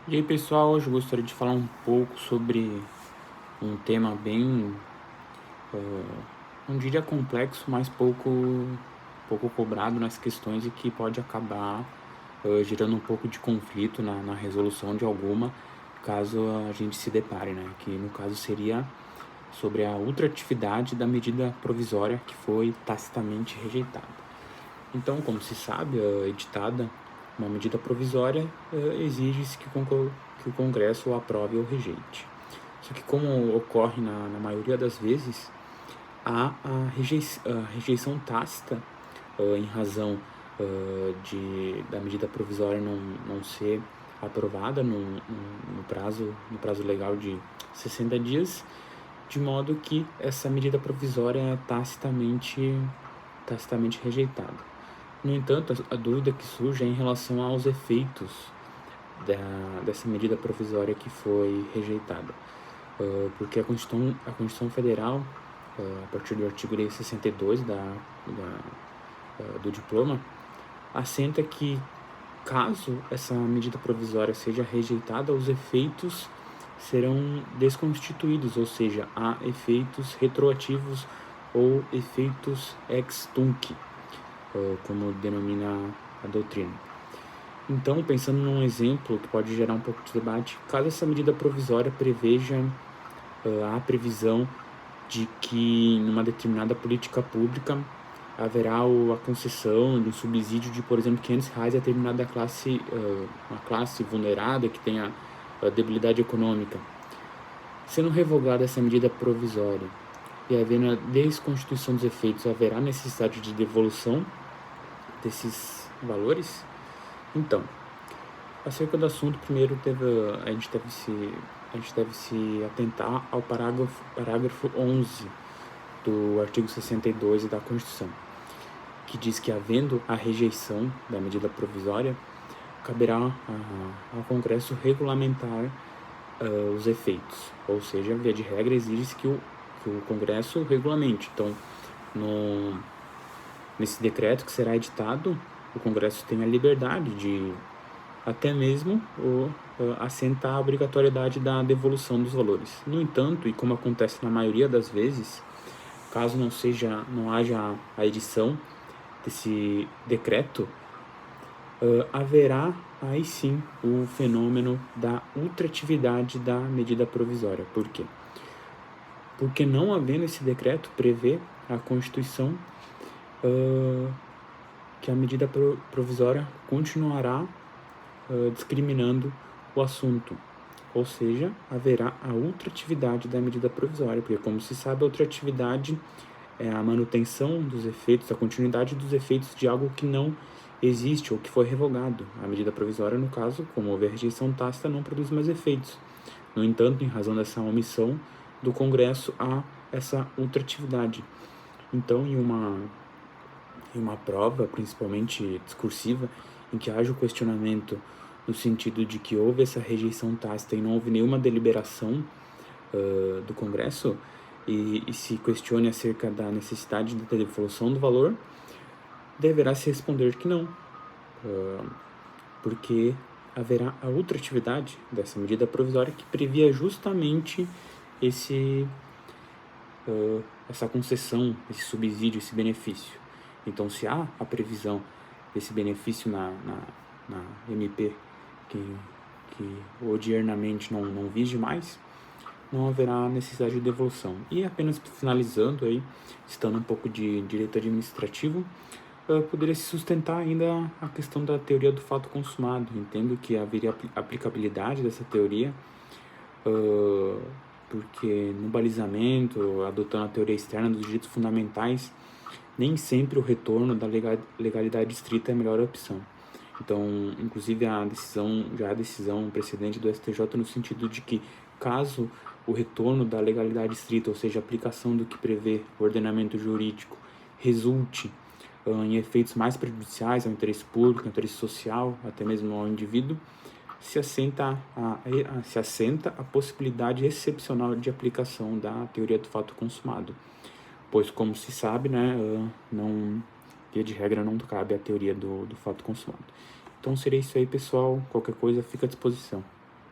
E aí pessoal, hoje eu gostaria de falar um pouco sobre um tema bem, não diria complexo, mas pouco cobrado nas questões e que pode acabar gerando um pouco de conflito na resolução de alguma, caso a gente se depare, né? Que no caso seria sobre a ultratividade da medida provisória que foi tacitamente rejeitada. Então, como se sabe, editada uma medida provisória, exige-se que o Congresso o aprove ou rejeite. Só que, como ocorre na maioria das vezes, há a rejeição tácita em razão da medida provisória não ser aprovada no prazo legal de 60 dias, de modo que essa medida provisória é tacitamente rejeitada. No entanto, a dúvida que surge é em relação aos efeitos dessa medida provisória que foi rejeitada. Porque a Constituição Federal, a partir do artigo 62 do diploma, assenta que, caso essa medida provisória seja rejeitada, os efeitos serão desconstituídos, ou seja, há efeitos retroativos ou efeitos ex tunc, como denomina a doutrina. Então, pensando num exemplo que pode gerar um pouco de debate, caso essa medida provisória preveja a previsão de que numa determinada política pública haverá a concessão de um subsídio de, por exemplo, R$ 500 a determinada classe, uma classe vulnerada que tenha debilidade econômica. Sendo revogada essa medida provisória e havendo a desconstituição dos efeitos, haverá necessidade de devolução desses valores? Então, acerca do assunto, primeiro a gente deve se atentar ao parágrafo 11 do artigo 62 da Constituição, que diz que, havendo a rejeição da medida provisória, caberá ao Congresso regulamentar os efeitos, ou seja, via de regra, exige-se que o Congresso regulamente. Então, nesse decreto que será editado, o Congresso tem a liberdade de até mesmo assentar a obrigatoriedade da devolução dos valores. No entanto, e como acontece na maioria das vezes, caso não haja a edição desse decreto, haverá aí sim o fenômeno da ultratividade da medida provisória. Por quê? Porque, não havendo esse decreto, prevê a Constituição que a medida provisória continuará discriminando o assunto, ou seja, haverá a ultratividade da medida provisória, porque, como se sabe, a ultratividade é a manutenção dos efeitos, a continuidade dos efeitos de algo que não existe ou que foi revogado. A medida provisória, no caso, como houve a rejeição tácita, não produz mais efeitos. No entanto, em razão dessa omissão do Congresso, há essa ultratividade. Então, em uma prova, principalmente discursiva, em que haja o questionamento no sentido de que houve essa rejeição tácita e não houve nenhuma deliberação do Congresso, e se questione acerca da necessidade da devolução do valor, deverá se responder que não, porque haverá a ultratividade dessa medida provisória que previa justamente essa concessão, esse subsídio, esse benefício. Então, se há a previsão desse benefício na MP, que odiernamente não vige mais, não haverá necessidade de devolução. E apenas finalizando aí, citando um pouco de direito administrativo, poderia se sustentar ainda a questão da teoria do fato consumado. Entendo que haveria aplicabilidade dessa teoria, porque no balizamento, adotando a teoria externa dos direitos fundamentais, nem sempre o retorno da legalidade estrita é a melhor opção. Então, inclusive, a decisão precedente do STJ no sentido de que, caso o retorno da legalidade estrita, ou seja, a aplicação do que prevê o ordenamento jurídico, resulte em efeitos mais prejudiciais ao interesse público, ao interesse social, até mesmo ao indivíduo, se assenta a possibilidade excepcional de aplicação da teoria do fato consumado, pois, como se sabe, né, via de regra não cabe a teoria do fato consumado. Então seria isso aí, pessoal. Qualquer coisa fica à disposição.